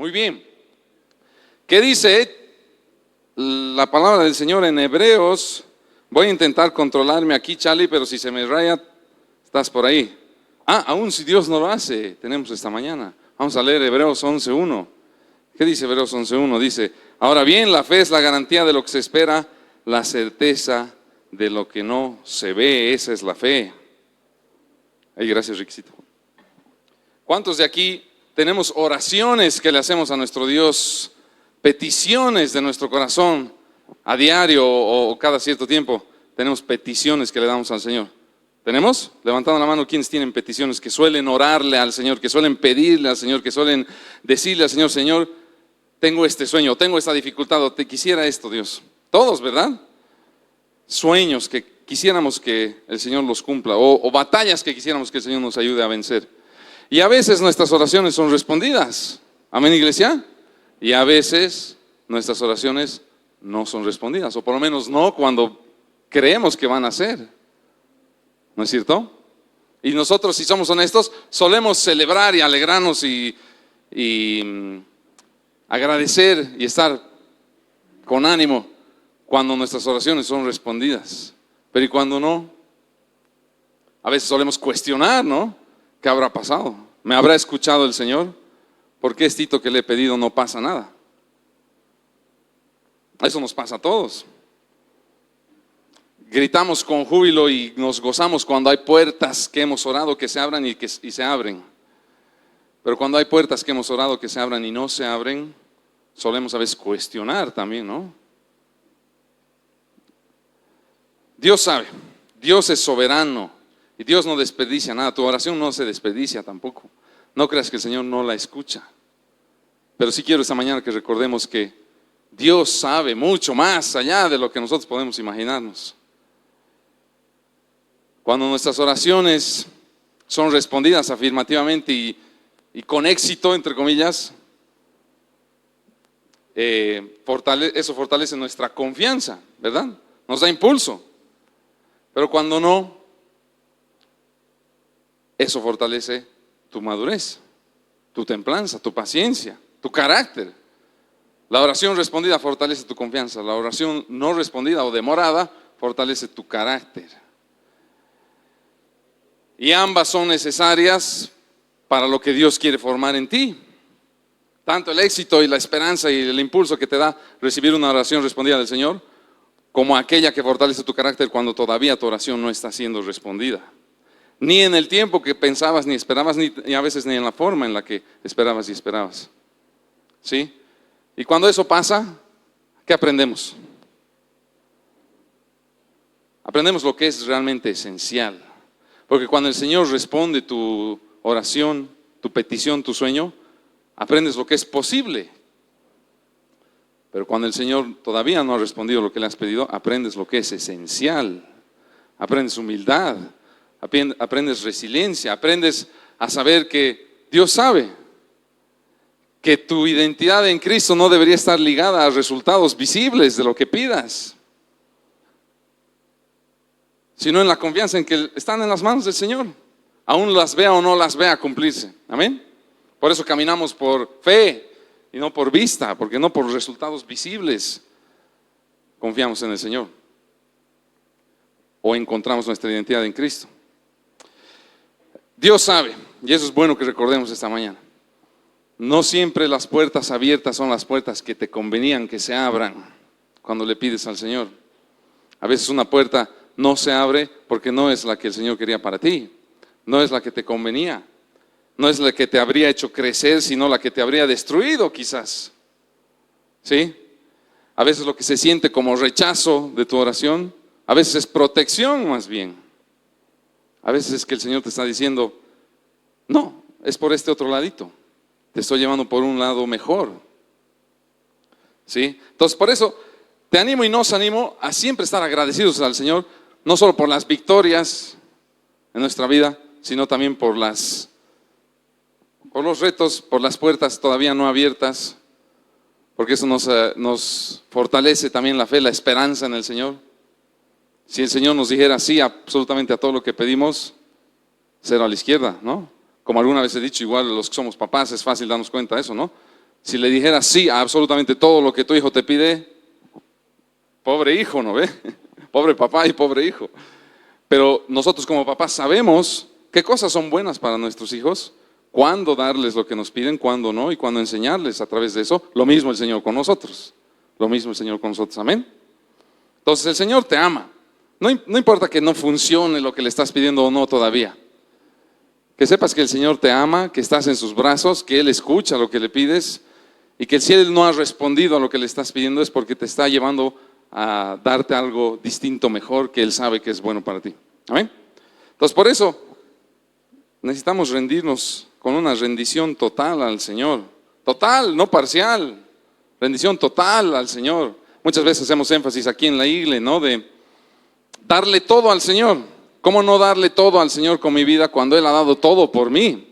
Muy bien. ¿Qué dice la palabra del Señor en Hebreos? Voy a intentar controlarme aquí, Charlie, pero si se me raya, estás por ahí. Aún si Dios no lo hace, tenemos esta mañana. Vamos a leer Hebreos 11:1. ¿Qué dice Hebreos 11:1? Dice, ahora bien, la fe es la garantía de lo que se espera, la certeza de lo que no se ve. Esa es la fe. Ay, gracias, Riquisito. ¿Cuántos de aquí tenemos oraciones que le hacemos a nuestro Dios? Peticiones de nuestro corazón a diario o cada cierto tiempo. Tenemos peticiones que le damos al Señor. ¿Tenemos? Levantando la mano, ¿quiénes tienen peticiones que suelen orarle al Señor, que suelen pedirle al Señor, que suelen decirle al Señor, Señor, tengo este sueño, tengo esta dificultad, o te quisiera esto, Dios? Todos, ¿verdad? Sueños que quisiéramos que el Señor los cumpla, o batallas que quisiéramos que el Señor nos ayude a vencer. Y a veces nuestras oraciones son respondidas. ¿Amén, iglesia? Y a veces nuestras oraciones no son respondidas, o por lo menos no cuando creemos que van a ser. ¿No es cierto? Y nosotros, si somos honestos, solemos celebrar y alegrarnos y agradecer y estar con ánimo cuando nuestras oraciones son respondidas. Pero ¿y cuando no? A veces solemos cuestionar, ¿no? ¿Qué habrá pasado? ¿Me habrá escuchado el Señor? ¿Por qué esto que le he pedido no pasa nada? Eso nos pasa a todos. Gritamos con júbilo y nos gozamos cuando hay puertas que hemos orado que se abran y se abren. Pero cuando hay puertas que hemos orado que se abran y no se abren, solemos a veces cuestionar también, ¿no? Dios sabe, Dios es soberano y Dios no desperdicia nada. Tu oración no se desperdicia tampoco. No creas que el Señor no la escucha. Pero sí quiero esta mañana que recordemos que Dios sabe mucho más allá de lo que nosotros podemos imaginarnos. Cuando nuestras oraciones son respondidas afirmativamente y con éxito, entre comillas, eso fortalece nuestra confianza, ¿verdad? Nos da impulso. Pero cuando no, eso fortalece tu madurez, tu templanza, tu paciencia, tu carácter. La oración respondida fortalece tu confianza. La oración no respondida o demorada fortalece tu carácter. Y ambas son necesarias para lo que Dios quiere formar en ti. Tanto el éxito y la esperanza y el impulso que te da recibir una oración respondida del Señor, como aquella que fortalece tu carácter cuando todavía tu oración no está siendo respondida. Ni en el tiempo que pensabas ni esperabas, ni a veces ni en la forma en la que esperabas y esperabas. ¿Sí? Y cuando eso pasa, ¿qué aprendemos? Aprendemos lo que es realmente esencial. Porque cuando el Señor responde tu oración, tu petición, tu sueño, aprendes lo que es posible. Pero cuando el Señor todavía no ha respondido lo que le has pedido, aprendes lo que es esencial. Aprendes humildad, aprendes resiliencia, aprendes a saber que Dios sabe que tu identidad en Cristo no debería estar ligada a resultados visibles de lo que pidas, sino en la confianza en que están en las manos del Señor, aún las vea o no las vea cumplirse. Amén. Por eso caminamos por fe y no por vista, porque no por resultados visibles confiamos en el Señor o encontramos nuestra identidad en Cristo. Dios sabe, y eso es bueno que recordemos esta mañana. No siempre las puertas abiertas son las puertas que te convenían que se abran cuando le pides al Señor. A veces una puerta no se abre porque no es la que el Señor quería para ti, no es la que te convenía, no es la que te habría hecho crecer, sino la que te habría destruido quizás. ¿Sí? A veces lo que se siente como rechazo de tu oración, a veces es protección más bien. A veces es que el Señor te está diciendo, no, es por este otro ladito, te estoy llevando por un lado mejor. ¿Sí? Entonces por eso te animo y nos animo a siempre estar agradecidos al Señor, no solo por las victorias en nuestra vida, sino también por los retos, por las puertas todavía no abiertas, porque eso nos fortalece también la fe, la esperanza en el Señor. Si el Señor nos dijera sí absolutamente a todo lo que pedimos, cero a la izquierda, ¿no? Como alguna vez he dicho, igual los que somos papás es fácil darnos cuenta de eso, ¿no? Si le dijeras sí a absolutamente todo lo que tu hijo te pide, pobre hijo, ¿no ve? Pobre papá y pobre hijo. Pero nosotros como papás sabemos qué cosas son buenas para nuestros hijos, cuándo darles lo que nos piden, cuándo no, y cuándo enseñarles a través de eso. Lo mismo el Señor con nosotros. Lo mismo el Señor con nosotros, amén. Entonces el Señor te ama. No importa que no funcione lo que le estás pidiendo o no todavía. Que sepas que el Señor te ama, que estás en sus brazos, que Él escucha lo que le pides y que si Él no ha respondido a lo que le estás pidiendo es porque te está llevando a darte algo distinto, mejor, que Él sabe que es bueno para ti. ¿Amén? Entonces por eso necesitamos rendirnos con una rendición total al Señor. Total, no parcial. Rendición total al Señor. Muchas veces hacemos énfasis aquí en la iglesia, ¿no? De darle todo al Señor. ¿Cómo no darle todo al Señor con mi vida cuando Él ha dado todo por mí?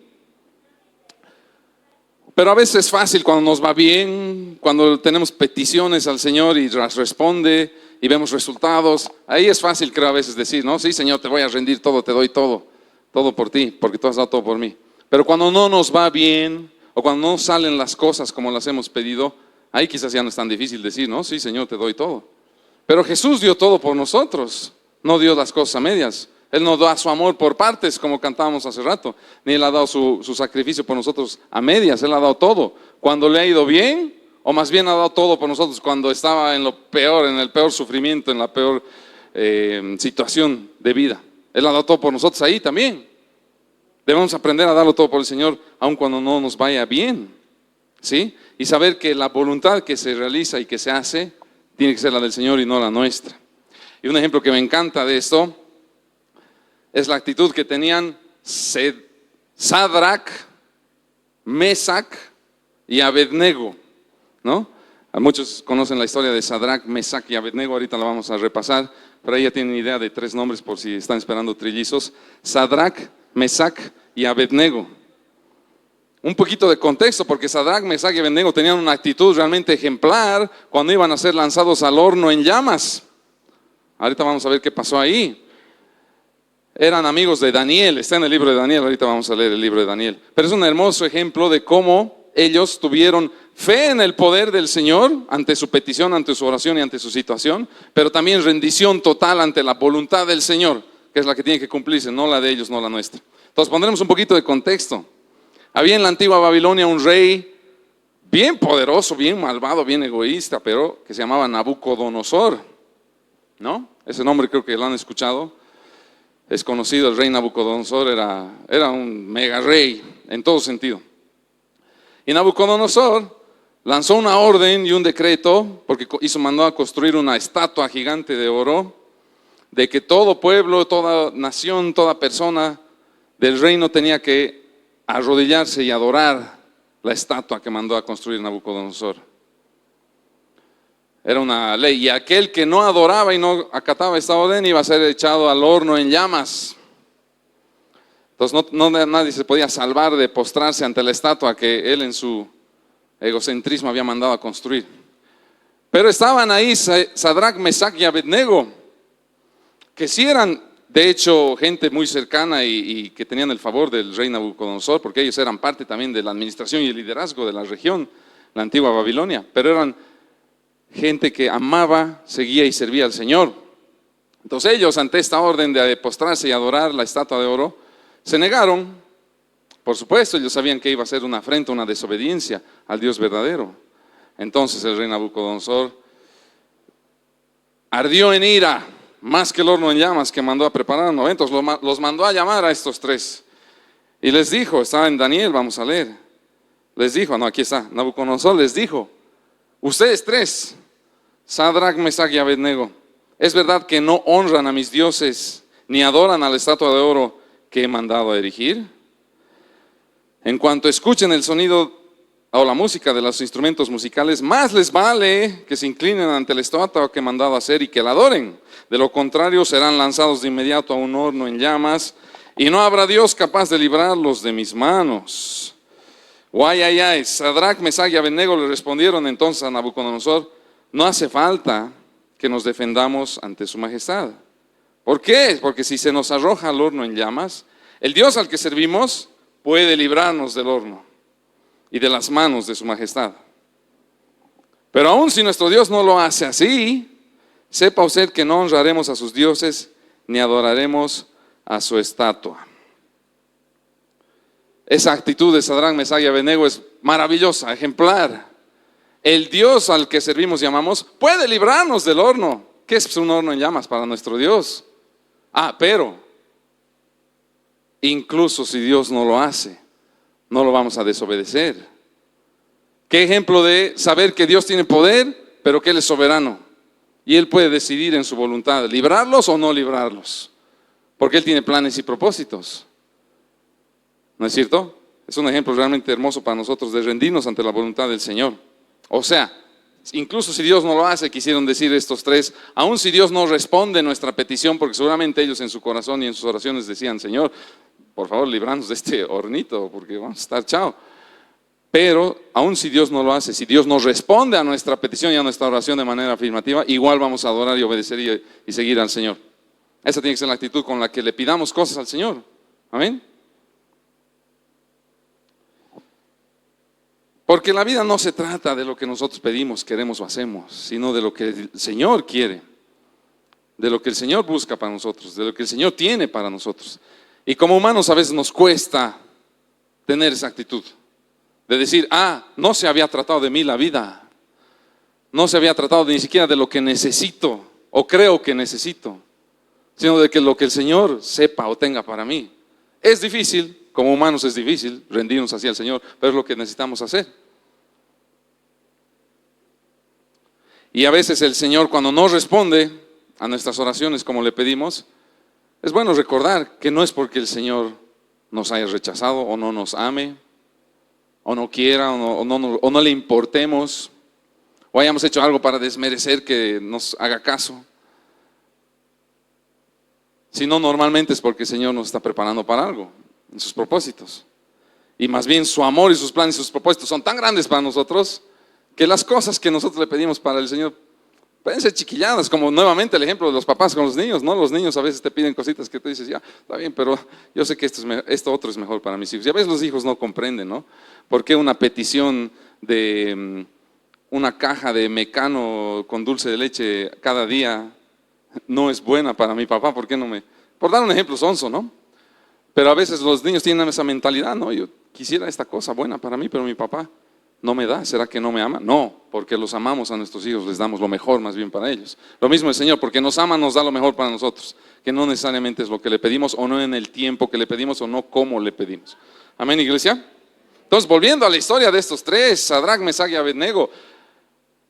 Pero a veces es fácil cuando nos va bien, cuando tenemos peticiones al Señor y las responde y vemos resultados. Ahí es fácil, creo, a veces decir, no, sí, Señor, te voy a rendir todo, te doy todo por ti, porque tú has dado todo por mí. Pero cuando no nos va bien o cuando no salen las cosas como las hemos pedido, ahí quizás ya no es tan difícil decir, no, sí, Señor, te doy todo. Pero Jesús dio todo por nosotros, no dio las cosas a medias. Él no da su amor por partes, como cantábamos hace rato, ni Él ha dado su sacrificio por nosotros a medias. Él ha dado todo. Cuando le ha ido bien, o más bien ha dado todo por nosotros cuando estaba en lo peor, en el peor sufrimiento, en la peor situación de vida. Él ha dado todo por nosotros ahí también. Debemos aprender a darlo todo por el Señor, aun cuando no nos vaya bien, ¿sí? Y saber que la voluntad que se realiza y que se hace tiene que ser la del Señor y no la nuestra. Y un ejemplo que me encanta de esto es la actitud que tenían Sadrac, Mesac y Abednego, ¿no? Muchos conocen la historia de Sadrac, Mesac y Abednego, ahorita la vamos a repasar, pero ahí ya tienen idea de 3 nombres por si están esperando trillizos. Sadrac, Mesac y Abednego. Un poquito de contexto, porque Sadrac, Mesac y Abednego tenían una actitud realmente ejemplar cuando iban a ser lanzados al horno en llamas. Ahorita vamos a ver qué pasó ahí. Eran amigos de Daniel, está en el libro de Daniel, ahorita vamos a leer el libro de Daniel. Pero es un hermoso ejemplo de cómo ellos tuvieron fe en el poder del Señor ante su petición, ante su oración y ante su situación, pero también rendición total ante la voluntad del Señor, que es la que tiene que cumplirse, no la de ellos, no la nuestra. Entonces pondremos un poquito de contexto. Había en la antigua Babilonia un rey bien poderoso, bien malvado, bien egoísta, pero que se llamaba Nabucodonosor, ¿no? Ese nombre creo que lo han escuchado. Es conocido, el rey Nabucodonosor era un mega rey en todo sentido. Y Nabucodonosor lanzó una orden y un decreto, porque mandó a construir una estatua gigante de oro, de que todo pueblo, toda nación, toda persona del reino tenía que arrodillarse y adorar la estatua que mandó a construir Nabucodonosor. Era una ley, y aquel que no adoraba y no acataba esta orden iba a ser echado al horno en llamas. Entonces nadie se podía salvar de postrarse ante la estatua que él en su egocentrismo había mandado a construir. Pero estaban ahí Sadrac, Mesac y Abednego, que sí eran de hecho gente muy cercana y que tenían el favor del rey Nabucodonosor, porque ellos eran parte también de la administración y el liderazgo de la región, la antigua Babilonia, pero eran gente que amaba, seguía y servía al Señor. Entonces ellos, ante esta orden de postrarse y adorar la estatua de oro, se negaron. Por supuesto, ellos sabían que iba a ser una afrenta, una desobediencia al Dios verdadero. Entonces el rey Nabucodonosor ardió en ira, más que el horno en llamas que mandó a preparar. Entonces los mandó a llamar a estos 3 y les dijo, está en Daniel, vamos a leer. Les dijo, no, aquí está, Nabucodonosor les dijo: ustedes 3, Sadrac, Mesac y Abednego, ¿es verdad que no honran a mis dioses ni adoran a la estatua de oro que he mandado a erigir? En cuanto escuchen el sonido o la música de los instrumentos musicales, más les vale que se inclinen ante la estatua que he mandado a hacer y que la adoren. De lo contrario, serán lanzados de inmediato a un horno en llamas y no habrá Dios capaz de librarlos de mis manos. Ay. Sadrac, Mesac y Abednego le respondieron entonces a Nabucodonosor: no hace falta que nos defendamos ante su majestad. ¿Por qué? Porque si se nos arroja al horno en llamas, el Dios al que servimos puede librarnos del horno y de las manos de su majestad. Pero aun si nuestro Dios no lo hace así, sepa usted que no honraremos a sus dioses ni adoraremos a su estatua. Esa actitud de Sadrach, Mesach y Abednego es maravillosa, ejemplar. El Dios al que servimos y amamos puede librarnos del horno. ¿Qué es un horno en llamas para nuestro Dios? Pero incluso si Dios no lo hace, no lo vamos a desobedecer. ¿Qué ejemplo de saber que Dios tiene poder, pero que Él es soberano? Y Él puede decidir en su voluntad, librarlos o no librarlos. Porque Él tiene planes y propósitos. ¿No es cierto? Es un ejemplo realmente hermoso para nosotros de rendirnos ante la voluntad del Señor. O sea, incluso si Dios no lo hace, quisieron decir estos tres, aun si Dios no responde nuestra petición, porque seguramente ellos en su corazón y en sus oraciones decían, Señor, por favor, líbranos de este hornito, porque vamos a estar chao. Pero aun si Dios no lo hace, si Dios nos responde a nuestra petición y a nuestra oración de manera afirmativa, igual vamos a adorar y obedecer y seguir al Señor. Esa tiene que ser la actitud con la que le pidamos cosas al Señor. Amén. Porque la vida no se trata de lo que nosotros pedimos, queremos o hacemos, sino de lo que el Señor quiere, de lo que el Señor busca para nosotros, de lo que el Señor tiene para nosotros. Y como humanos a veces nos cuesta tener esa actitud de decir, no se había tratado de mí la vida, no se había tratado ni siquiera de lo que necesito o creo que necesito, sino de que lo que el Señor sepa o tenga para mí. Es difícil, como humanos es difícil rendirnos hacia el Señor, pero es lo que necesitamos hacer. Y a veces el Señor, cuando no responde a nuestras oraciones como le pedimos, es bueno recordar que no es porque el Señor nos haya rechazado o no nos ame, o no quiera, o no le importemos, o hayamos hecho algo para desmerecer que nos haga caso. Sino normalmente es porque el Señor nos está preparando para algo, en sus propósitos. Y más bien su amor y sus planes y sus propósitos son tan grandes para nosotros, que las cosas que nosotros le pedimos para el Señor pueden ser chiquilladas, como nuevamente el ejemplo de los papás con los niños, ¿no? Los niños a veces te piden cositas que tú dices, ya, está bien, pero yo sé que esto otro es mejor para mis hijos. Y a veces los hijos no comprenden, ¿no? ¿Por qué una petición de una caja de Mecano con dulce de leche cada día no es buena para mi papá? ¿Por qué no me...? Por dar un ejemplo sonso, ¿no? Pero a veces los niños tienen esa mentalidad, ¿no? Yo quisiera esta cosa buena para mí, pero mi papá no me da. ¿Será que no me ama? No, porque los amamos a nuestros hijos, les damos lo mejor más bien para ellos. Lo mismo el Señor, porque nos ama, nos da lo mejor para nosotros, que no necesariamente es lo que le pedimos, o no en el tiempo que le pedimos, o no como le pedimos. Amén, iglesia. Entonces, volviendo a la historia de estos tres, Sadrach, Mesach y Abednego,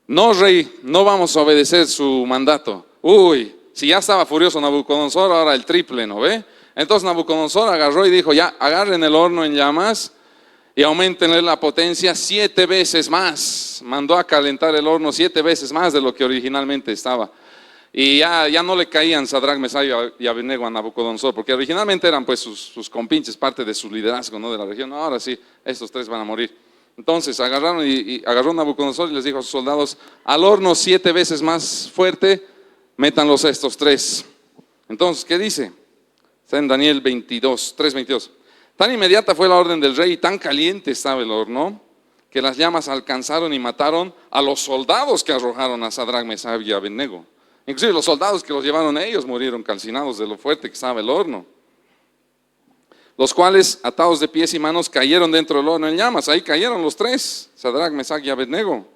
no, rey, no vamos a obedecer su mandato. Uy, si ya estaba furioso Nabucodonosor, ahora el triple, ¿no ve? Entonces Nabucodonosor agarró y dijo, ya, agarren el horno en llamas y aumentenle la potencia 7 veces más. Mandó a calentar el horno 7 veces más de lo que originalmente estaba. Y ya no le caían Sadrach, Mesach y Abednego a Nabucodonosor, porque originalmente eran pues sus compinches, parte de su liderazgo, ¿no? De la región. Ahora sí, estos tres van a morir. Entonces agarraron y agarró Nabucodonosor y les dijo a sus soldados, al horno 7 veces más fuerte, métanlos a estos tres. Entonces, ¿qué dice? Está en Daniel 3:22. Tan inmediata fue la orden del rey y tan caliente estaba el horno, que las llamas alcanzaron y mataron a los soldados que arrojaron a Sadrach, Mesach y Abednego. Inclusive los soldados que los llevaron a ellos murieron calcinados de lo fuerte que estaba el horno. Los cuales, atados de pies y manos, cayeron dentro del horno en llamas. Ahí cayeron los tres, Sadrach, Mesach y Abednego.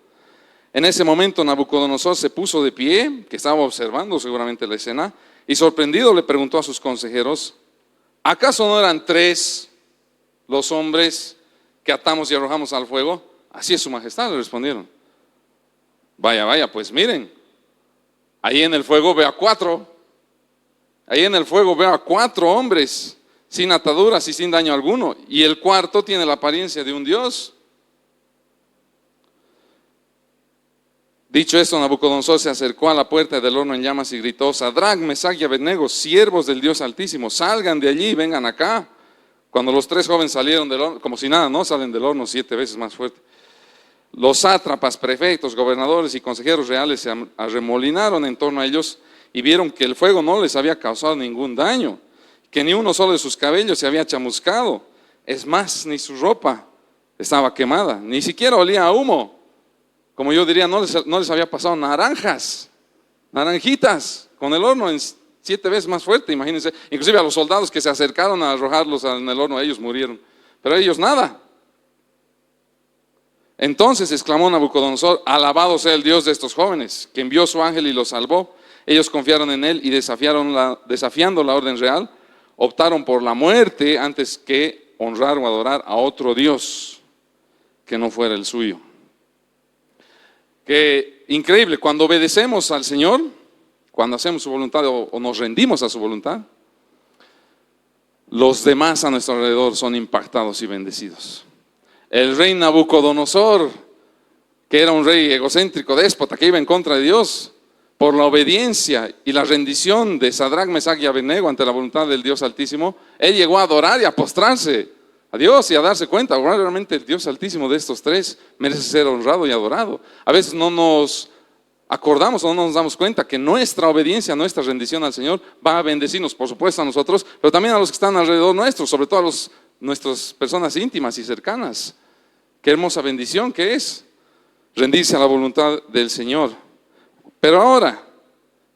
En ese momento Nabucodonosor se puso de pie, que estaba observando seguramente la escena, y sorprendido le preguntó a sus consejeros, ¿acaso no eran 3 los hombres que atamos y arrojamos al fuego? Así es, su majestad, le respondieron. Vaya, pues miren, ahí en el fuego veo a 4. Ahí en el fuego veo a 4 hombres, sin ataduras y sin daño alguno. Y el cuarto tiene la apariencia de un dios. Dicho esto, Nabucodonosor se acercó a la puerta del horno en llamas y gritó, Sadrach, Mesach y Abednego, siervos del Dios Altísimo, salgan de allí y vengan acá. Cuando los 3 jóvenes salieron del horno, como si nada, no salen del horno 7 veces más fuerte. Los sátrapas, prefectos, gobernadores y consejeros reales se arremolinaron en torno a ellos y vieron que el fuego no les había causado ningún daño, que ni uno solo de sus cabellos se había chamuscado, es más, ni su ropa estaba quemada, ni siquiera olía a humo. como yo diría, no les había pasado naranjitas, con el horno en 7 veces más fuerte, imagínense. Inclusive a los soldados que se acercaron a arrojarlos en el horno, ellos murieron, pero ellos nada. Entonces exclamó Nabucodonosor: alabado sea el Dios de estos jóvenes, que envió su ángel y los salvó. Ellos confiaron en él y desafiando la orden real, optaron por la muerte antes que honrar o adorar a otro Dios que no fuera el suyo. Qué increíble, cuando obedecemos al Señor, cuando hacemos su voluntad o nos rendimos a su voluntad, los demás a nuestro alrededor son impactados y bendecidos. El rey Nabucodonosor, que era un rey egocéntrico, déspota, que iba en contra de Dios, por la obediencia y la rendición de Sadrach, Mesach y Abednego ante la voluntad del Dios Altísimo, él llegó a adorar y a postrarse a Dios y a darse cuenta, realmente el Dios Altísimo de estos tres merece ser honrado y adorado. A veces no nos acordamos o no nos damos cuenta que nuestra obediencia, nuestra rendición al Señor va a bendecirnos, por supuesto a nosotros, pero también a los que están alrededor nuestros, sobre todo a nuestras personas íntimas y cercanas. Qué hermosa bendición que es rendirse a la voluntad del Señor. Pero ahora,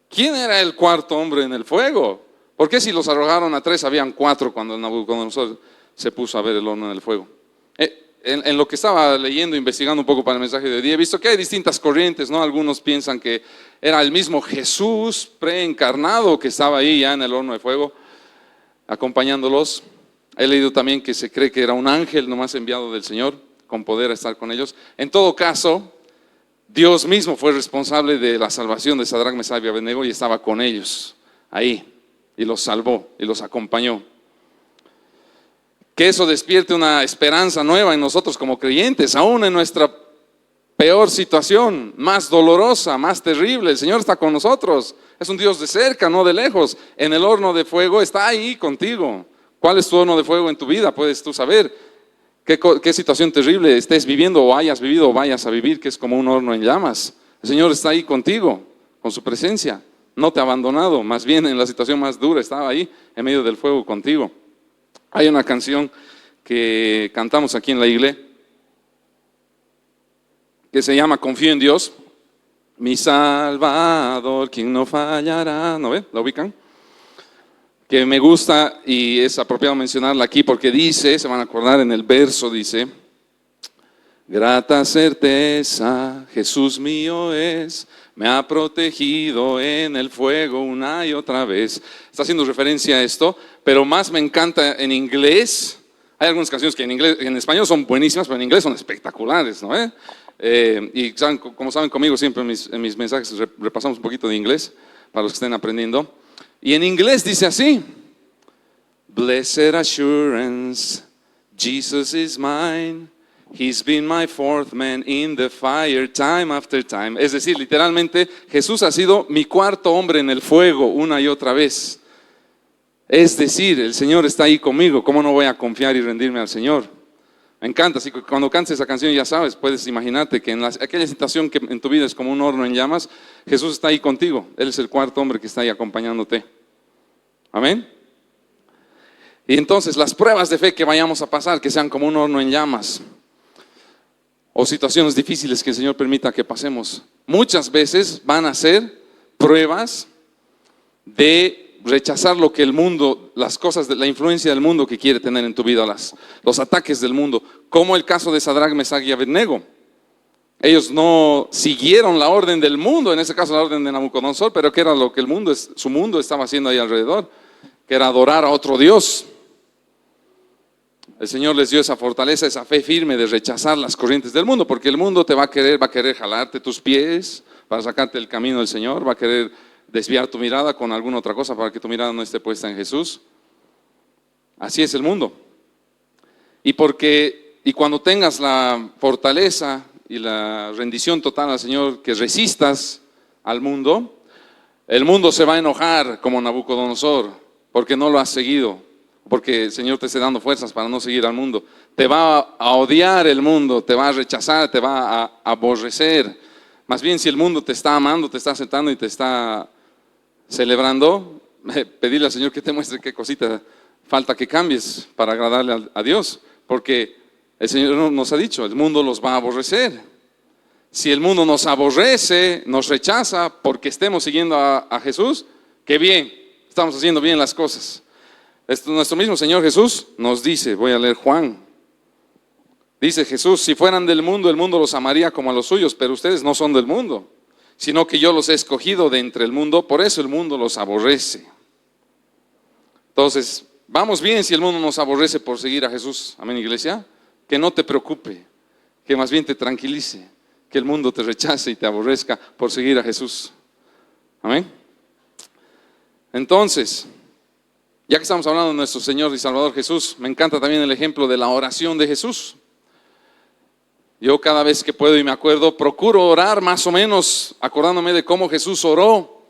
¿quién era el cuarto hombre en el fuego? ¿Por qué si los arrojaron a 3 habían 4 cuando Nabucodonosor se puso a ver el horno en el fuego? En lo que estaba leyendo, investigando un poco para el mensaje de hoy día, he visto que hay distintas corrientes, ¿no? Algunos piensan que era el mismo Jesús preencarnado que estaba ahí ya en el horno de fuego, acompañándolos. He leído también que se cree que era un ángel nomás enviado del Señor, con poder a estar con ellos. En todo caso, Dios mismo fue responsable de la salvación de Sadrach, Mesach y Abednego y estaba con ellos ahí y los salvó y los acompañó. Que eso despierte una esperanza nueva en nosotros como creyentes, aún en nuestra peor situación, más dolorosa, más terrible. El Señor está con nosotros, es un Dios de cerca, no de lejos. En el horno de fuego está ahí contigo. ¿Cuál es tu horno de fuego en tu vida? Puedes tú saber qué situación terrible estés viviendo o hayas vivido o vayas a vivir, que es como un horno en llamas. El Señor está ahí contigo, con su presencia. No te ha abandonado, más bien en la situación más dura estaba ahí, en medio del fuego contigo. Hay una canción que cantamos aquí en la iglesia que se llama Confío en Dios, mi Salvador, quien no fallará. ¿No ven? ¿La ubican? Que me gusta y es apropiado mencionarla aquí porque dice, se van a acordar en el verso, dice: grata certeza, Jesús mío es, me ha protegido en el fuego una y otra vez. Está haciendo referencia a esto, pero más me encanta en inglés. Hay algunas canciones que en español son buenísimas, pero en inglés son espectaculares, ¿no? Y como saben, conmigo siempre en mis mensajes repasamos un poquito de inglés para los que estén aprendiendo. Y en inglés dice así: Blessed assurance, Jesus is mine. He's been my fourth man in the fire time after time. Es decir, literalmente, Jesús ha sido mi cuarto hombre en el fuego una y otra vez. Es decir, el Señor está ahí conmigo. ¿Cómo no voy a confiar y rendirme al Señor? Me encanta, así que cuando cantes esa canción ya sabes, puedes imaginarte que en aquella situación que en tu vida es como un horno en llamas, Jesús está ahí contigo. Él es el cuarto hombre que está ahí acompañándote. Amén. Y entonces las pruebas de fe que vayamos a pasar, que sean como un horno en llamas, o situaciones difíciles que el Señor permita que pasemos, muchas veces van a ser pruebas de rechazar lo que el mundo, las cosas, la influencia del mundo que quiere tener en tu vida, los ataques del mundo, como el caso de Sadrach, Mesach y Abednego. Ellos no siguieron la orden del mundo, en ese caso la orden de Nabucodonosor, pero que era lo que su mundo estaba haciendo ahí alrededor, que era adorar a otro Dios. El Señor les dio esa fortaleza, esa fe firme de rechazar las corrientes del mundo, porque el mundo va a querer jalarte tus pies para sacarte del camino del Señor, va a querer desviar tu mirada con alguna otra cosa para que tu mirada no esté puesta en Jesús. Así es el mundo. Y cuando tengas la fortaleza y la rendición total al Señor, que resistas al mundo, el mundo se va a enojar como Nabucodonosor, porque no lo has seguido, porque el Señor te esté dando fuerzas para no seguir al mundo. Te va a odiar el mundo, te va a rechazar, te va a aborrecer. Más bien, si el mundo te está amando, te está aceptando y te está celebrando, pedirle al Señor que te muestre qué cosita falta que cambies para agradarle a Dios, porque el Señor nos ha dicho, el mundo los va a aborrecer. Si el mundo nos aborrece, nos rechaza porque estemos siguiendo a Jesús, qué bien, estamos haciendo bien las cosas. Nuestro mismo Señor Jesús nos dice, voy a leer Juan. Dice Jesús, si fueran del mundo, el mundo los amaría como a los suyos, pero ustedes no son del mundo, sino que yo los he escogido de entre el mundo, por eso el mundo los aborrece. Entonces, vamos bien si el mundo nos aborrece por seguir a Jesús. Amén, iglesia. Que no te preocupe, que más bien te tranquilice, que el mundo te rechace y te aborrezca por seguir a Jesús. Amén. Entonces, ya que estamos hablando de nuestro Señor y Salvador Jesús, me encanta también el ejemplo de la oración de Jesús. Yo cada vez que puedo y me acuerdo, procuro orar más o menos acordándome de cómo Jesús oró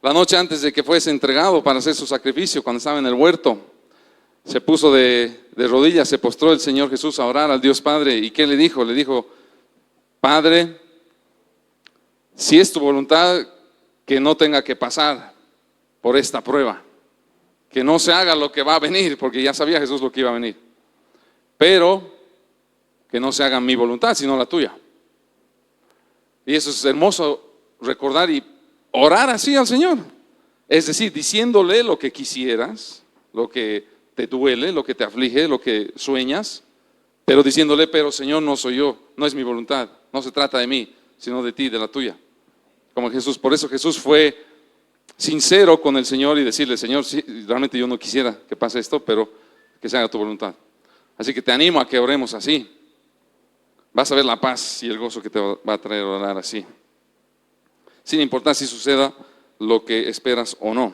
la noche antes de que fuese entregado para hacer su sacrificio, cuando estaba en el huerto. Se puso de rodillas, se postró el Señor Jesús a orar al Dios Padre. ¿Y qué le dijo? Le dijo, Padre, si es tu voluntad, que no tenga que pasar por esta prueba, que no se haga lo que va a venir, porque ya sabía Jesús lo que iba a venir, pero que no se haga mi voluntad, sino la tuya. Y eso es hermoso recordar y orar así al Señor, es decir, diciéndole lo que quisieras, lo que te duele, lo que te aflige, lo que sueñas, pero diciéndole, pero Señor, no soy yo, no es mi voluntad, no se trata de mí, sino de ti, de la tuya. Como Jesús, por eso Jesús fue sincero con el Señor y decirle, Señor, sí, realmente yo no quisiera que pase esto, pero que se haga tu voluntad. Así que te animo a que oremos así. Vas a ver la paz y el gozo que te va a traer orar así, sin importar si suceda lo que esperas o no.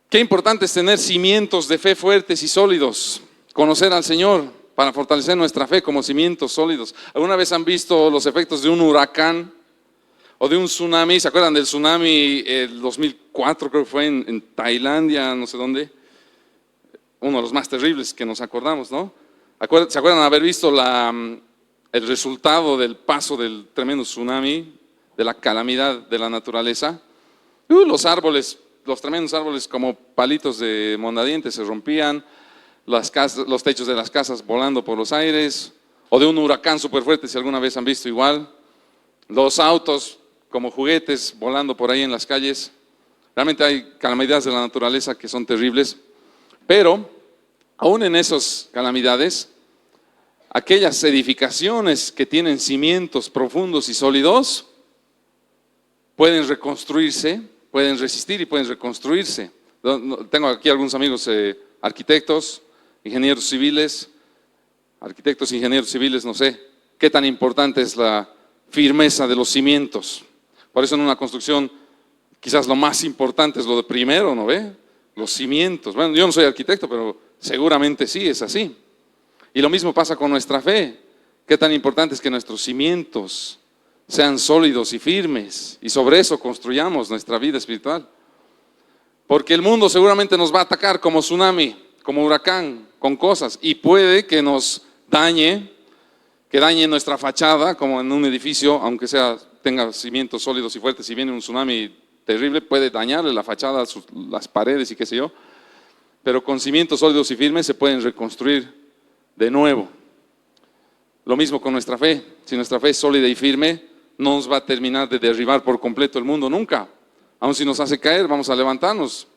Qué importante es tener cimientos de fe fuertes y sólidos, conocer al Señor para fortalecer nuestra fe como cimientos sólidos. ¿Alguna vez han visto los efectos de un huracán o de un tsunami? ¿Se acuerdan del tsunami el 2004, creo que fue en Tailandia, no sé dónde? Uno de los más terribles que nos acordamos, ¿no? ¿Se acuerdan haber visto el resultado del paso del tremendo tsunami, de la calamidad de la naturaleza? Los árboles, los tremendos árboles como palitos de mondadientes se rompían, los techos de las casas volando por los aires, o de un huracán súper fuerte, si alguna vez han visto igual, los autos como juguetes volando por ahí en las calles. Realmente hay calamidades de la naturaleza que son terribles, pero aún en esas calamidades, aquellas edificaciones que tienen cimientos profundos y sólidos pueden reconstruirse, pueden resistir y pueden reconstruirse. Tengo aquí algunos amigos arquitectos, ingenieros civiles, no sé qué tan importante es la firmeza de los cimientos. Por eso en una construcción quizás lo más importante es lo de primero, ¿no ve? Los cimientos. Bueno, yo no soy arquitecto, pero seguramente sí es así. Y lo mismo pasa con nuestra fe. Qué tan importante es que nuestros cimientos sean sólidos y firmes, y sobre eso construyamos nuestra vida espiritual. Porque el mundo seguramente nos va a atacar como tsunami, como huracán, con cosas, y puede que nos dañe, que dañe nuestra fachada, como en un edificio, aunque tenga cimientos sólidos y fuertes. Si viene un tsunami terrible, puede dañarle la fachada, las paredes y qué sé yo, pero con cimientos sólidos y firmes se pueden reconstruir de nuevo. Lo mismo con nuestra fe. Si nuestra fe es sólida y firme, no nos va a terminar de derribar por completo el mundo nunca. Aun si nos hace caer, vamos a levantarnos,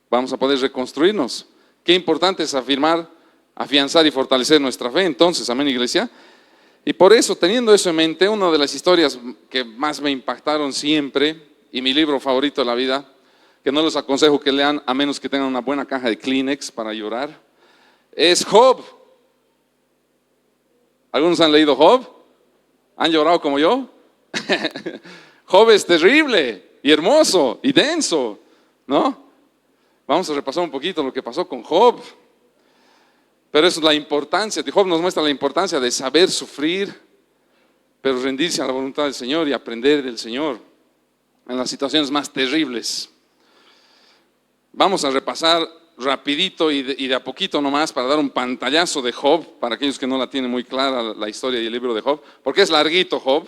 vamos a poder reconstruirnos. Qué importante es afirmar, afianzar y fortalecer nuestra fe. Entonces, amén, iglesia. Y por eso, teniendo eso en mente, una de las historias que más me impactaron siempre, y mi libro favorito de la vida, que no les aconsejo que lean a menos que tengan una buena caja de Kleenex para llorar, es Job. ¿Algunos han leído Job? ¿Han llorado como yo? Job es terrible y hermoso y denso, ¿no? Vamos a repasar un poquito lo que pasó con Job. Pero eso es la importancia. Job nos muestra la importancia de saber sufrir, pero rendirse a la voluntad del Señor y aprender del Señor en las situaciones más terribles. Vamos a repasar rapidito y de a poquito nomás para dar un pantallazo de Job, para aquellos que no la tienen muy clara la historia y el libro de Job, porque es larguito Job,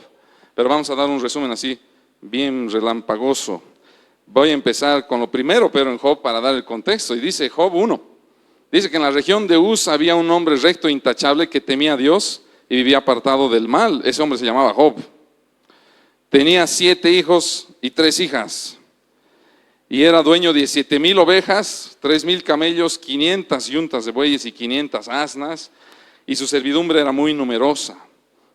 pero vamos a dar un resumen así, bien relampagoso. Voy a empezar con lo primero, pero en Job para dar el contexto, y dice Job 1, dice que en la región de Uz había un hombre recto e intachable que temía a Dios, y vivía apartado del mal. Ese hombre se llamaba Job. Tenía 7 hijos y 3 hijas. Y era dueño de 7,000 ovejas, 3,000 camellos, 500 yuntas de bueyes y 500 asnas. Y su servidumbre era muy numerosa.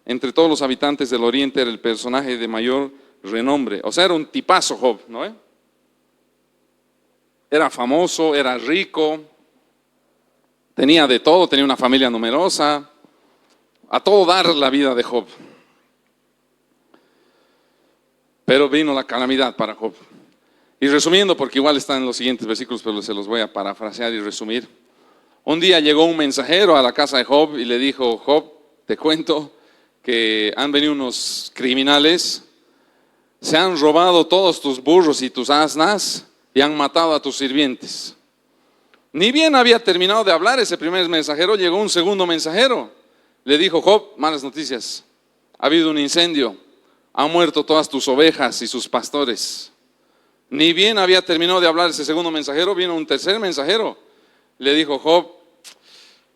Entre todos los habitantes del oriente era el personaje de mayor renombre. O sea, era un tipazo Job, ¿no? Era famoso, era rico, tenía de todo, tenía una familia numerosa. A todo dar la vida de Job. Pero vino la calamidad para Job. Y resumiendo, porque igual están en los siguientes versículos, pero se los voy a parafrasear y resumir. Un día llegó un mensajero a la casa de Job y le dijo: Job, te cuento que han venido unos criminales, se han robado todos tus burros y tus asnas y han matado a tus sirvientes. Ni bien había terminado de hablar ese primer mensajero, llegó un segundo mensajero. Le dijo: Job, malas noticias, ha habido un incendio, han muerto todas tus ovejas y sus pastores. Ni bien había terminado de hablar ese segundo mensajero, vino un tercer mensajero. Le dijo: Job,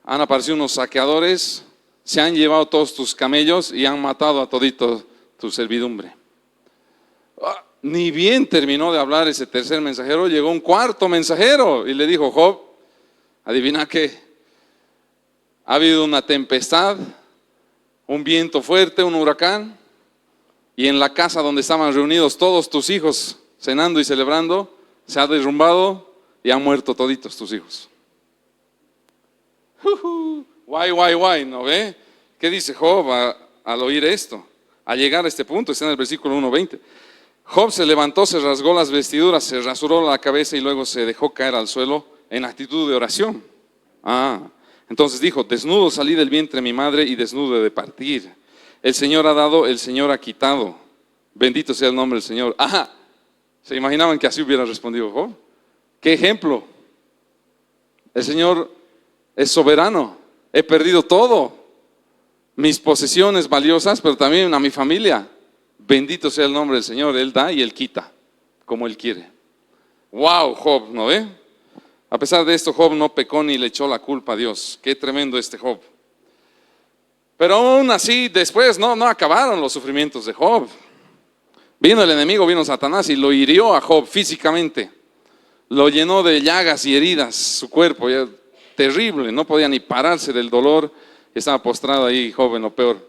han aparecido unos saqueadores, se han llevado todos tus camellos y han matado a todito tu servidumbre. Ni bien terminó de hablar ese tercer mensajero, llegó un cuarto mensajero y le dijo: Job, adivina qué, ha habido una tempestad, un viento fuerte, un huracán, y en la casa donde estaban reunidos todos tus hijos cenando y celebrando, se ha derrumbado y han muerto toditos tus hijos. Guay, ¿no ve? ¿Qué dice Job al oír esto? Al llegar a este punto, está en el versículo 1:20. Job se levantó, se rasgó las vestiduras, se rasuró la cabeza y luego se dejó caer al suelo en actitud de oración. Entonces dijo: desnudo salí del vientre de mi madre y desnudo he de partir. El Señor ha dado, el Señor ha quitado. Bendito sea el nombre del Señor. ¿Se imaginaban que así hubiera respondido Job? ¿Qué ejemplo? El Señor es soberano. He perdido todo, mis posesiones valiosas, pero también a mi familia. Bendito sea el nombre del Señor. Él da y Él quita, como Él quiere. Wow, Job, ¿no ve? A pesar de esto, Job no pecó ni le echó la culpa a Dios. Qué tremendo este Job. Pero aún así, después no acabaron los sufrimientos de Job. Vino el enemigo, vino Satanás y lo hirió a Job físicamente. Lo llenó de llagas y heridas, su cuerpo, ya terrible, no podía ni pararse del dolor. Estaba postrado ahí Job en lo peor.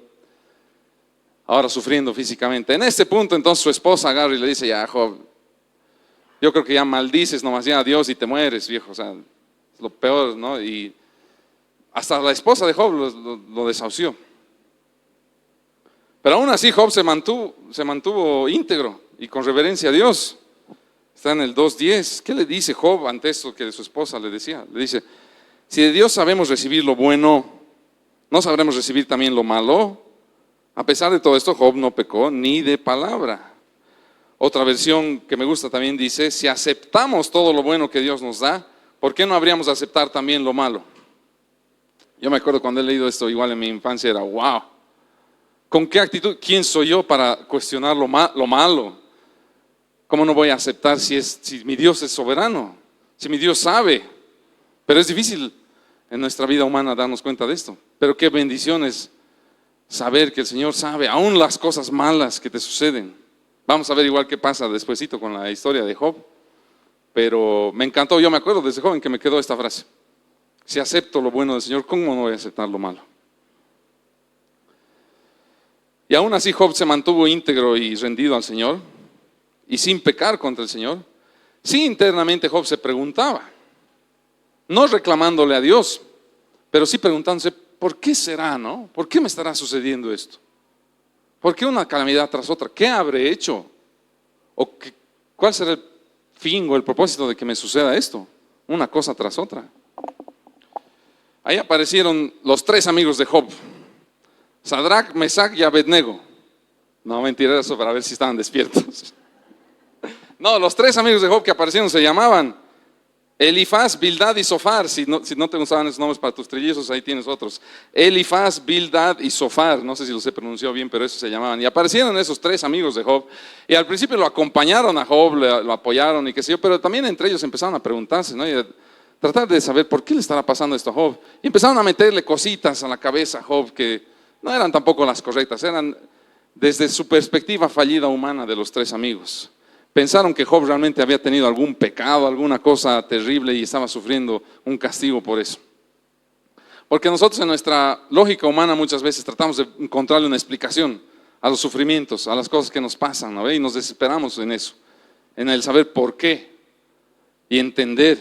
Ahora sufriendo físicamente. En este punto entonces su esposa agarra y le dice: ya Job, yo creo que ya maldices nomás ya a Dios y te mueres, viejo. O sea, es lo peor, ¿no? Y hasta la esposa de Job lo desahució. Pero aún así Job se mantuvo íntegro y con reverencia a Dios. Está en el 2:10. ¿Qué le dice Job ante esto que su esposa le decía? Le dice: si de Dios sabemos recibir lo bueno, ¿no sabremos recibir también lo malo? A pesar de todo esto, Job no pecó ni de palabra. Otra versión que me gusta también dice: si aceptamos todo lo bueno que Dios nos da, ¿por qué no habríamos de aceptar también lo malo? Yo me acuerdo cuando he leído esto, igual en mi infancia, era wow. ¿Con qué actitud? ¿Quién soy yo para cuestionar lo malo? ¿Cómo no voy a aceptar si mi Dios es soberano? Si mi Dios sabe. Pero es difícil en nuestra vida humana darnos cuenta de esto. Pero qué bendiciones saber que el Señor sabe aún las cosas malas que te suceden. Vamos a ver igual qué pasa despuesito con la historia de Job. Pero me encantó, yo me acuerdo desde joven que me quedó esta frase: si acepto lo bueno del Señor, ¿cómo no voy a aceptar lo malo? Y aún así Job se mantuvo íntegro y rendido al Señor y sin pecar contra el Señor. Sí, internamente Job se preguntaba, no reclamándole a Dios, pero sí preguntándose: ¿por qué será, no? ¿Por qué me estará sucediendo esto? ¿Por qué una calamidad tras otra? ¿Qué habré hecho? ¿Cuál será el fin o el propósito de que me suceda esto? Una cosa tras otra. Ahí aparecieron los 3 amigos de Job: Sadrach, Mesach y Abednego. No, mentira, eso para ver si estaban despiertos. No, los 3 amigos de Job que aparecieron se llamaban Elifaz, Bildad y Sofar. Si no te gustaban esos nombres para tus trillizos, ahí tienes otros. Elifaz, Bildad y Sofar. No sé si los he pronunciado bien, pero esos se llamaban. Y aparecieron esos 3 amigos de Job. Y al principio lo acompañaron a Job, lo apoyaron y qué sé yo. Pero también entre ellos empezaron a preguntarse, ¿no? Y a tratar de saber por qué le estará pasando esto a Job. Y empezaron a meterle cositas a la cabeza a Job que no eran tampoco las correctas, eran desde su perspectiva fallida humana de los tres amigos. Pensaron que Job realmente había tenido algún pecado, alguna cosa terrible y estaba sufriendo un castigo por eso. Porque nosotros en nuestra lógica humana muchas veces tratamos de encontrarle una explicación a los sufrimientos, a las cosas que nos pasan, ¿no? Y nos desesperamos en eso, en el saber por qué y entender.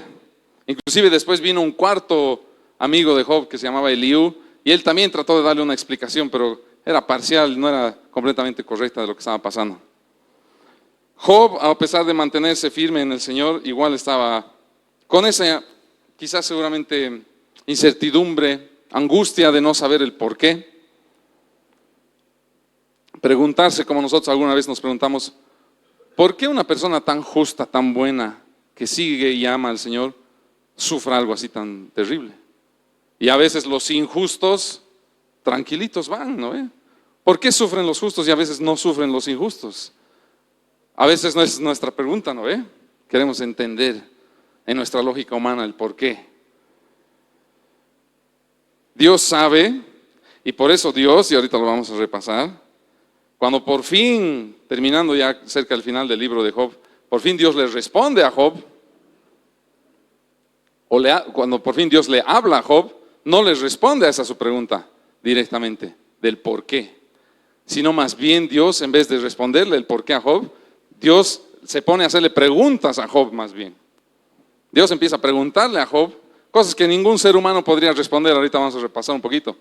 Inclusive después vino un cuarto amigo de Job que se llamaba Eliú y él también trató de darle una explicación, pero era parcial, no era completamente correcta de lo que estaba pasando. Job, a pesar de mantenerse firme en el Señor, igual estaba con esa, quizás seguramente, incertidumbre, angustia de no saber el por qué. Preguntarse, como nosotros alguna vez nos preguntamos, ¿por qué una persona tan justa, tan buena, que sigue y ama al Señor, sufra algo así tan terrible? Y a veces los injustos, tranquilitos van, ¿no? ¿Por qué sufren los justos y a veces no sufren los injustos? A veces no es nuestra pregunta, ¿no? Queremos entender en nuestra lógica humana el por qué. Dios sabe, y por eso Dios, y ahorita lo vamos a repasar, cuando por fin, terminando ya cerca del final del libro de Job, por fin Dios le responde a Job, cuando por fin Dios le habla a Job, no le responde a esa su pregunta directamente del por qué, sino más bien Dios, en vez de responderle el por qué a Job, Dios se pone a hacerle preguntas a Job más bien. Dios empieza a preguntarle a Job cosas que ningún ser humano podría responder. Ahorita vamos a repasar un poquito.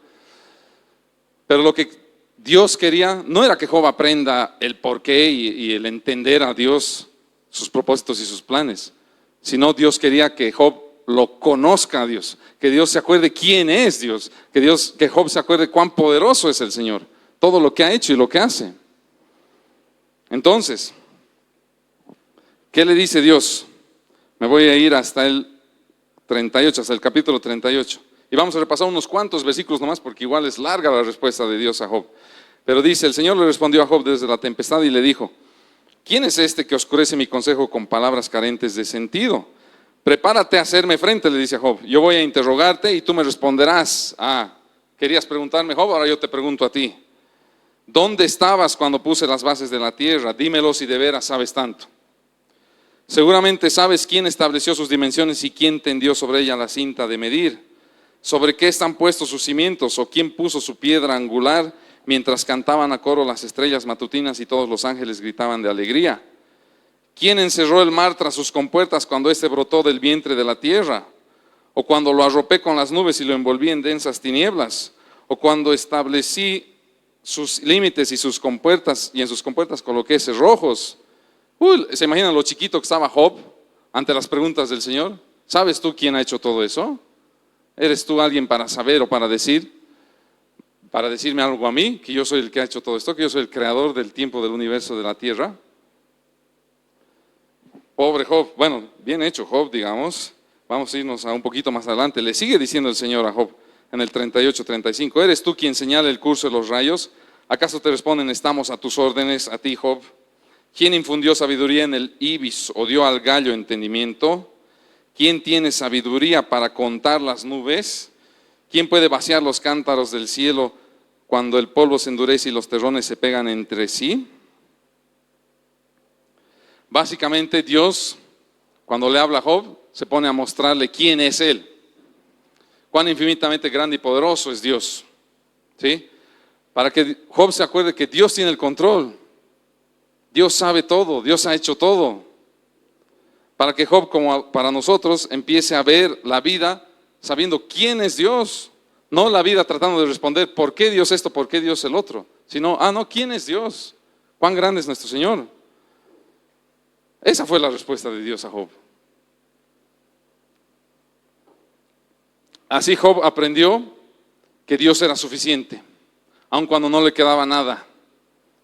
Pero lo que Dios quería no era que Job aprenda el por qué y el entender a Dios, sus propósitos y sus planes, sino Dios quería que Job lo conozca a Dios, que Dios se acuerde quién es Dios, que Job se acuerde cuán poderoso es el Señor, todo lo que ha hecho y lo que hace. Entonces, ¿qué le dice Dios? Me voy a ir hasta el 38, hasta el capítulo 38. Y vamos a repasar unos cuantos versículos nomás, porque igual es larga la respuesta de Dios a Job. Pero dice, el Señor le respondió a Job desde la tempestad y le dijo, ¿quién es este que oscurece mi consejo con palabras carentes de sentido? Prepárate a hacerme frente, le dice a Job. Yo voy a interrogarte y tú me responderás. Querías preguntarme, Job, ahora yo te pregunto a ti. ¿Dónde estabas cuando puse las bases de la tierra? Dímelo si de veras sabes tanto. Seguramente sabes quién estableció sus dimensiones y quién tendió sobre ella la cinta de medir. ¿Sobre qué están puestos sus cimientos o quién puso su piedra angular mientras cantaban a coro las estrellas matutinas y todos los ángeles gritaban de alegría? ¿Quién encerró el mar tras sus compuertas cuando éste brotó del vientre de la tierra? ¿O cuando lo arropé con las nubes y lo envolví en densas tinieblas? ¿O cuando establecí sus límites y sus compuertas y en sus compuertas coloqué cerrojos? ¿Se imaginan lo chiquito que estaba Job ante las preguntas del Señor? ¿Sabes tú quién ha hecho todo eso? ¿Eres tú alguien para saber o para decirme algo a mí? Que yo soy el que ha hecho todo esto, que yo soy el creador del tiempo, del universo, de la tierra. Pobre Job, bueno, bien hecho Job, digamos. Vamos a irnos a un poquito más adelante. Le sigue diciendo el Señor a Job en el 38-35. ¿Eres tú quien señala el curso de los rayos? ¿Acaso te responden, estamos a tus órdenes, a ti Job? ¿Quién infundió sabiduría en el ibis o dio al gallo entendimiento? ¿Quién tiene sabiduría para contar las nubes? ¿Quién puede vaciar los cántaros del cielo cuando el polvo se endurece y los terrones se pegan entre sí? Básicamente Dios, cuando le habla a Job, se pone a mostrarle quién es Él. Cuán infinitamente grande y poderoso es Dios. ¿Sí? Para que Job se acuerde que Dios tiene el control. Dios sabe todo, Dios ha hecho todo. Para que Job, como para nosotros, empiece a ver la vida sabiendo quién es Dios. No la vida tratando de responder por qué Dios esto, por qué Dios el otro. Sino, ¿quién es Dios? ¿Cuán grande es nuestro Señor? Esa fue la respuesta de Dios a Job. Así Job aprendió que Dios era suficiente, aun cuando no le quedaba nada.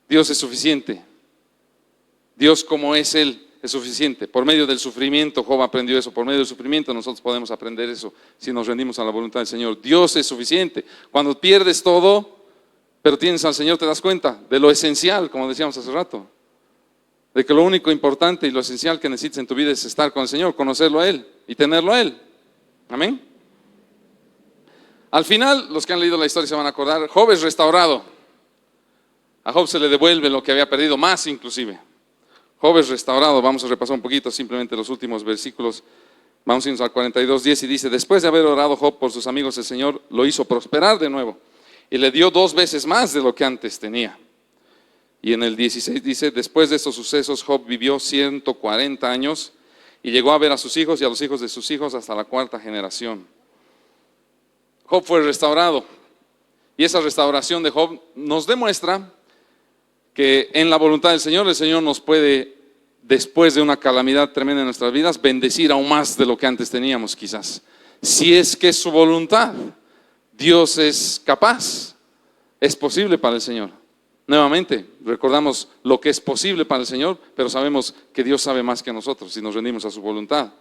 Dios es suficiente. Dios como es Él es suficiente. Por medio del sufrimiento Job aprendió eso. Por medio del sufrimiento nosotros podemos aprender eso si nos rendimos a la voluntad del Señor. Dios es suficiente. Cuando pierdes todo, pero tienes al Señor, te das cuenta de lo esencial, como decíamos hace rato. De que lo único importante y lo esencial que necesitas en tu vida es estar con el Señor, conocerlo a Él y tenerlo a Él. Amén. Al final, los que han leído la historia se van a acordar, Job es restaurado. A Job se le devuelve lo que había perdido, más inclusive. Job es restaurado. Vamos a repasar un poquito simplemente los últimos versículos. Vamos a irnos al 42:10 y dice: después de haber orado Job por sus amigos, el Señor lo hizo prosperar de nuevo y le dio 2 veces más de lo que antes tenía. Y en el 16 dice: después de estos sucesos Job vivió 140 años y llegó a ver a sus hijos y a los hijos de sus hijos hasta la 4ª generación. Job fue restaurado, y esa restauración de Job nos demuestra que en la voluntad del Señor, el Señor nos puede, después de una calamidad tremenda en nuestras vidas, bendecir aún más de lo que antes teníamos quizás. Si es que es su voluntad, Dios es capaz, es posible para el Señor. Nuevamente, recordamos lo que es posible para el Señor, pero sabemos que Dios sabe más que nosotros si nos rendimos a su voluntad.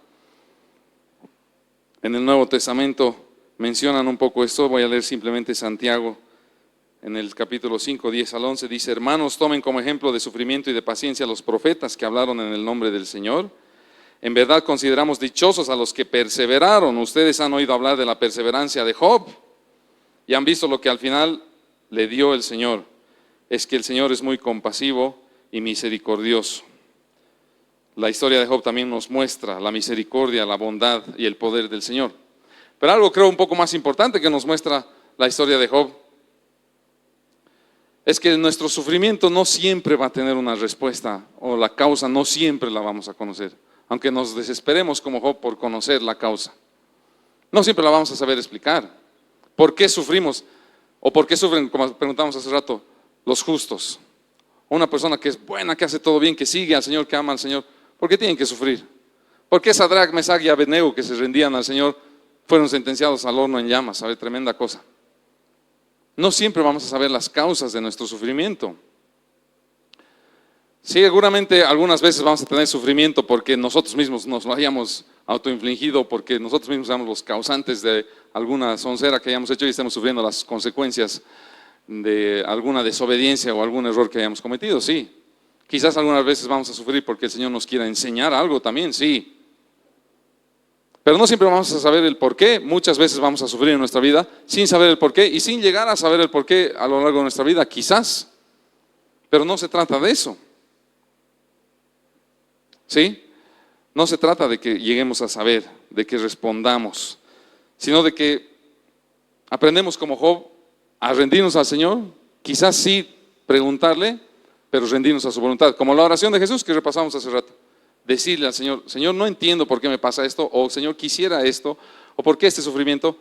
En el Nuevo Testamento mencionan un poco esto. Voy a leer simplemente Santiago en el capítulo 5, 10 al 11. Dice: hermanos, tomen como ejemplo de sufrimiento y de paciencia a los profetas que hablaron en el nombre del Señor. En verdad consideramos dichosos a los que perseveraron. Ustedes han oído hablar de la perseverancia de Job y han visto lo que al final le dio el Señor. Es que el Señor es muy compasivo y misericordioso. La historia de Job también nos muestra la misericordia, la bondad y el poder del Señor. Pero algo creo un poco más importante que nos muestra la historia de Job es que nuestro sufrimiento no siempre va a tener una respuesta, o la causa no siempre la vamos a conocer, aunque nos desesperemos como Job por conocer la causa. No siempre la vamos a saber explicar. ¿Por qué sufrimos? ¿O por qué sufren, como preguntamos hace rato, los justos? Una persona que es buena, que hace todo bien, que sigue al Señor, que ama al Señor, ¿por qué tienen que sufrir? ¿Por qué Sadrach, Mesach y Abednego, que se rendían al Señor, fueron sentenciados al horno en llamas? ¿Sabe? Tremenda cosa. No siempre vamos a saber las causas de nuestro sufrimiento. Sí, seguramente algunas veces vamos a tener sufrimiento porque nosotros mismos nos lo hayamos autoinfligido, porque nosotros mismos seamos los causantes de alguna soncera que hayamos hecho y estemos sufriendo las consecuencias de alguna desobediencia o algún error que hayamos cometido, sí. Quizás algunas veces vamos a sufrir porque el Señor nos quiera enseñar algo también, sí. Pero no siempre vamos a saber el por qué. Muchas veces vamos a sufrir en nuestra vida sin saber el por qué y sin llegar a saber el por qué a lo largo de nuestra vida, quizás. Pero no se trata de eso. ¿Sí? No se trata de que lleguemos a saber, de que respondamos, sino de que aprendemos como Job a rendirnos al Señor, quizás sí preguntarle, pero rendirnos a su voluntad. Como la oración de Jesús que repasamos hace rato. Decirle al Señor: Señor, no entiendo por qué me pasa esto, o Señor, quisiera esto, o por qué este sufrimiento,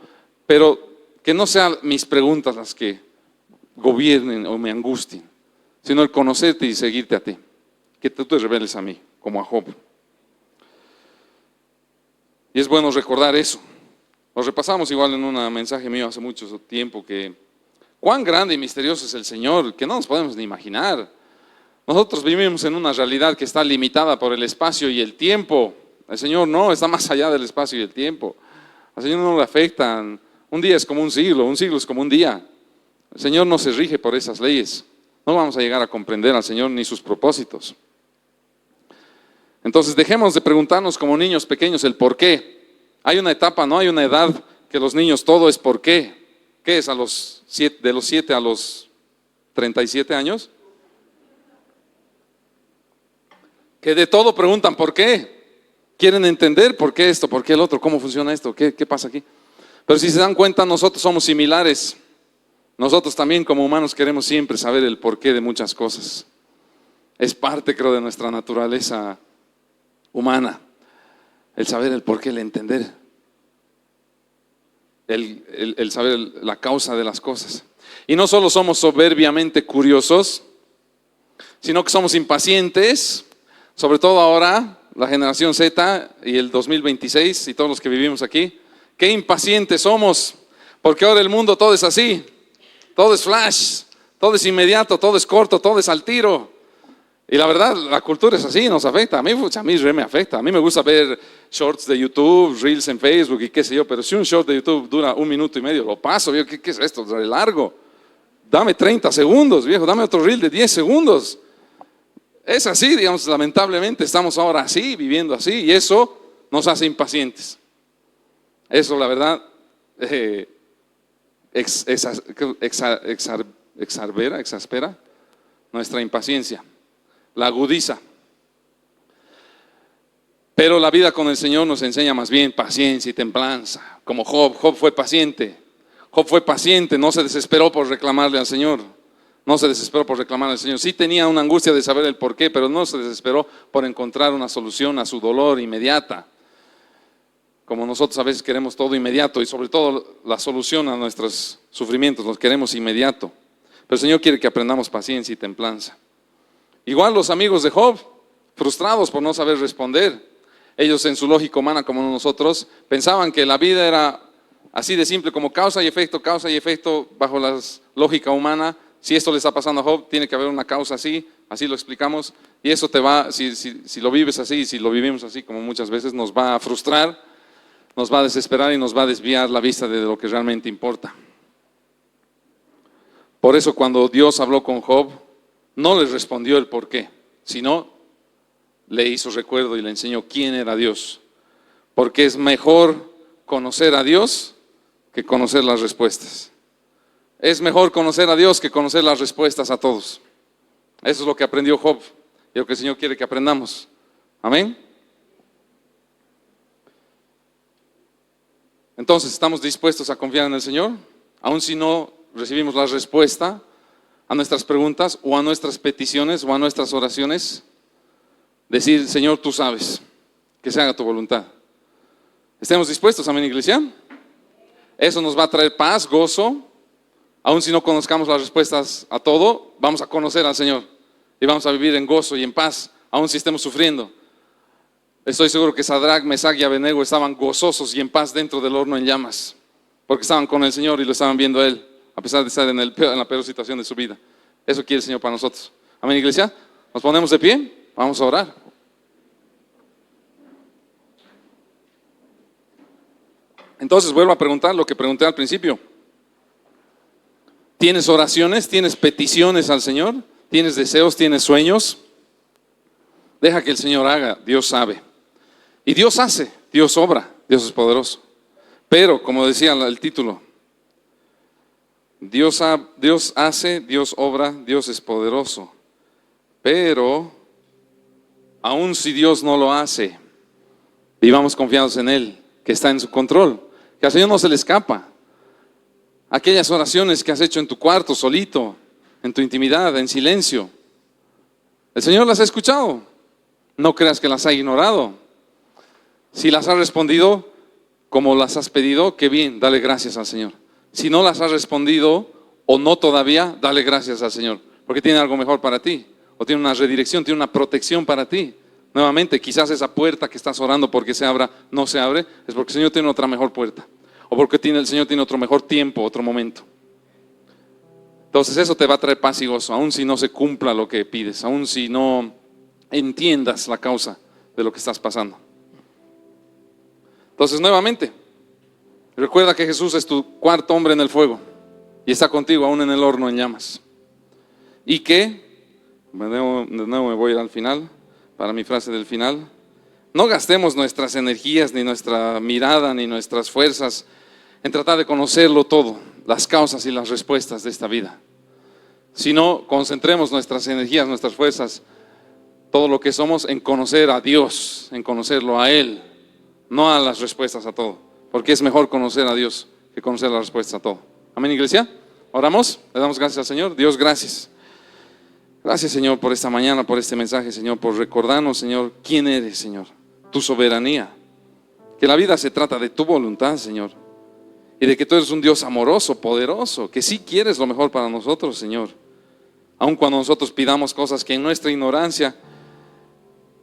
pero que no sean mis preguntas las que gobiernen o me angustien, sino el conocerte y seguirte a ti, que tú te reveles a mí, como a Job. Y es bueno recordar eso. Lo repasamos igual en un mensaje mío hace mucho tiempo, que cuán grande y misterioso es el Señor, que no nos podemos ni imaginar. Nosotros vivimos en una realidad que está limitada por el espacio y el tiempo. El Señor no, está más allá del espacio y el tiempo. Al Señor no le afectan. Un día es como un siglo es como un día. El Señor no se rige por esas leyes. No vamos a llegar a comprender al Señor ni sus propósitos. Entonces dejemos de preguntarnos como niños pequeños el por qué. Hay una etapa, no hay una edad que los niños todo es por qué. ¿Qué es de los 7 a los 37 años? Que de todo preguntan por qué. Quieren entender por qué esto, por qué el otro, cómo funciona esto, qué pasa aquí. Pero si se dan cuenta, nosotros somos similares. Nosotros también como humanos queremos siempre saber el porqué de muchas cosas. Es parte, creo, de nuestra naturaleza humana, el saber el porqué, el entender, el saber la causa de las cosas. Y no solo somos soberbiamente curiosos, sino que somos impacientes, sobre todo ahora, la generación Z y el 2026 y todos los que vivimos aquí. Qué impacientes somos, porque ahora el mundo todo es así, todo es flash, todo es inmediato, todo es corto, todo es al tiro. Y la verdad, la cultura es así, nos afecta. A mí me afecta. A mí me gusta ver shorts de YouTube, reels en Facebook y qué sé yo, pero si un short de YouTube dura 1 minuto y medio, lo paso. ¿Qué es esto? Es largo. Dame 30 segundos, viejo, dame otro reel de 10 segundos. Es así, digamos, lamentablemente estamos ahora así, viviendo así, y eso nos hace impacientes. Eso, la verdad, exaspera nuestra impaciencia, la agudiza. Pero la vida con el Señor nos enseña más bien paciencia y templanza, como Job. Job fue paciente, no se desesperó por reclamarle al Señor. No se desesperó por reclamar al Señor. Sí tenía una angustia de saber el porqué, pero no se desesperó por encontrar una solución a su dolor inmediata. Como nosotros a veces queremos todo inmediato y sobre todo la solución a nuestros sufrimientos, los queremos inmediato. Pero el Señor quiere que aprendamos paciencia y templanza. Igual los amigos de Job, frustrados por no saber responder. Ellos en su lógica humana como nosotros, pensaban que la vida era así de simple como causa y efecto bajo la lógica humana. Si esto le está pasando a Job, tiene que haber una causa así lo explicamos, y eso te va, si lo vives así, si lo vivimos así como muchas veces, nos va a frustrar, nos va a desesperar y nos va a desviar la vista de lo que realmente importa. Por eso cuando Dios habló con Job, no le respondió el por qué, sino le hizo recuerdo y le enseñó quién era Dios. Porque es mejor conocer a Dios que conocer las respuestas. Es mejor conocer a Dios que conocer las respuestas a todos. Eso es lo que aprendió Job y lo que el Señor quiere que aprendamos. Amén. Entonces, ¿estamos dispuestos a confiar en el Señor? Aun si no recibimos la respuesta a nuestras preguntas o a nuestras peticiones o a nuestras oraciones, decir: Señor, tú sabes, que se haga tu voluntad. ¿Estemos dispuestos? Amén, iglesia. Eso nos va a traer paz, gozo. Aun si no conozcamos las respuestas a todo, vamos a conocer al Señor y vamos a vivir en gozo y en paz, aun si estemos sufriendo. Estoy seguro que Sadrach, Mesach y Abednego estaban gozosos y en paz dentro del horno en llamas, porque estaban con el Señor y lo estaban viendo a Él, a pesar de estar en la peor situación de su vida. Eso quiere el Señor para nosotros. Amén, iglesia. Nos ponemos de pie, vamos a orar. Entonces vuelvo a preguntar lo que pregunté al principio. ¿Tienes oraciones? ¿Tienes peticiones al Señor? ¿Tienes deseos? ¿Tienes sueños? Deja que el Señor haga, Dios sabe. Y Dios hace, Dios obra, Dios es poderoso. Pero, como decía el título, Dios hace, Dios obra, Dios es poderoso. Pero, aun si Dios no lo hace, vivamos confiados en Él, que está en su control, que al Señor no se le escapa. Aquellas oraciones que has hecho en tu cuarto, solito, en tu intimidad, en silencio, el Señor las ha escuchado. No creas que las ha ignorado. Si las has respondido como las has pedido, qué bien, dale gracias al Señor. Si no las has respondido o no todavía, dale gracias al Señor, porque tiene algo mejor para ti, o tiene una redirección, tiene una protección para ti. Nuevamente, quizás esa puerta que estás orando porque se abra, no se abre, es porque el Señor tiene otra mejor puerta, o porque el Señor tiene otro mejor tiempo, otro momento. Entonces eso te va a traer paz y gozo, aun si no se cumpla lo que pides, aun si no entiendas la causa de lo que estás pasando. Entonces, nuevamente, recuerda que Jesús es tu cuarto hombre en el fuego y está contigo aún en el horno en llamas. Y que, de nuevo me voy a ir al final, para mi frase del final, no gastemos nuestras energías, ni nuestra mirada, ni nuestras fuerzas en tratar de conocerlo todo, las causas y las respuestas de esta vida. Sino concentremos nuestras energías, nuestras fuerzas, todo lo que somos en conocer a Dios, en conocerlo a Él, no a las respuestas a todo, porque es mejor conocer a Dios que conocer las respuestas a todo. Amén, iglesia. Oramos, le damos gracias al Señor. Dios, gracias. Gracias, Señor, por esta mañana, por este mensaje, Señor, por recordarnos, Señor, quién eres, Señor, tu soberanía, que la vida se trata de tu voluntad, Señor, y de que tú eres un Dios amoroso, poderoso, que sí quieres lo mejor para nosotros, Señor, aun cuando nosotros pidamos cosas que en nuestra ignorancia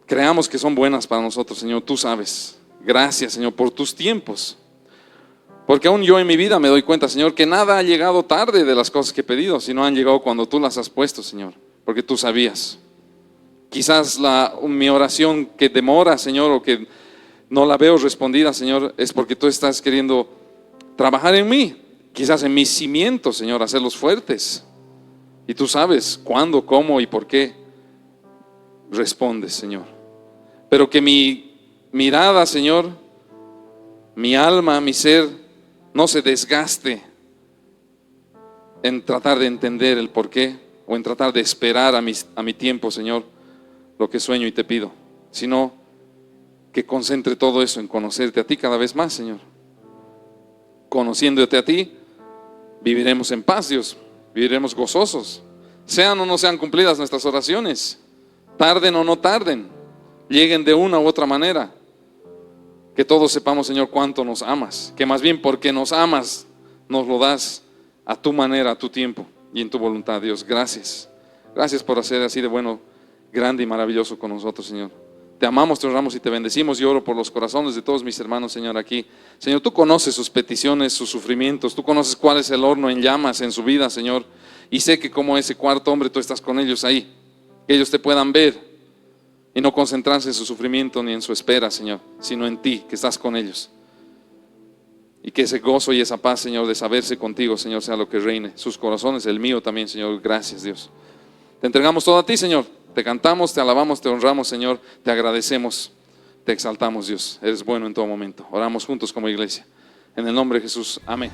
creamos que son buenas para nosotros, Señor, tú sabes. Gracias, Señor, por tus tiempos, porque aún yo en mi vida me doy cuenta, Señor, que nada ha llegado tarde de las cosas que he pedido, sino han llegado cuando tú las has puesto, Señor, porque tú sabías. Quizás mi oración que demora, Señor, o que no la veo respondida, Señor, es porque tú estás queriendo trabajar en mí, quizás en mis cimientos, Señor, hacerlos fuertes. Y tú sabes cuándo, cómo y por qué respondes, Señor. Pero que mi mirada, Señor, mi alma, mi ser, no se desgaste en tratar de entender el por qué o en tratar de esperar a mi tiempo, Señor, lo que sueño y te pido, sino que concentre todo eso en conocerte a ti cada vez más, Señor. Conociéndote a ti, viviremos en paz, Dios, viviremos gozosos, sean o no sean cumplidas nuestras oraciones, tarden o no tarden, lleguen de una u otra manera. Que todos sepamos, Señor, cuánto nos amas, que más bien porque nos amas, nos lo das a tu manera, a tu tiempo y en tu voluntad, Dios. Gracias. Gracias por hacer así de bueno, grande y maravilloso con nosotros, Señor. Te amamos, te honramos y te bendecimos. Y oro por los corazones de todos mis hermanos, Señor, aquí. Señor, tú conoces sus peticiones, sus sufrimientos. Tú conoces cuál es el horno en llamas en su vida, Señor. Y sé que como ese cuarto hombre, tú estás con ellos ahí. Que ellos te puedan ver y no concentrarse en su sufrimiento ni en su espera, Señor, sino en ti, que estás con ellos. Y que ese gozo y esa paz, Señor, de saberse contigo, Señor, sea lo que reine. Sus corazones, el mío también, Señor. Gracias, Dios. Te entregamos todo a ti, Señor. Te cantamos, te alabamos, te honramos, Señor. Te agradecemos, te exaltamos, Dios. Eres bueno en todo momento. Oramos juntos como iglesia. En el nombre de Jesús. Amén.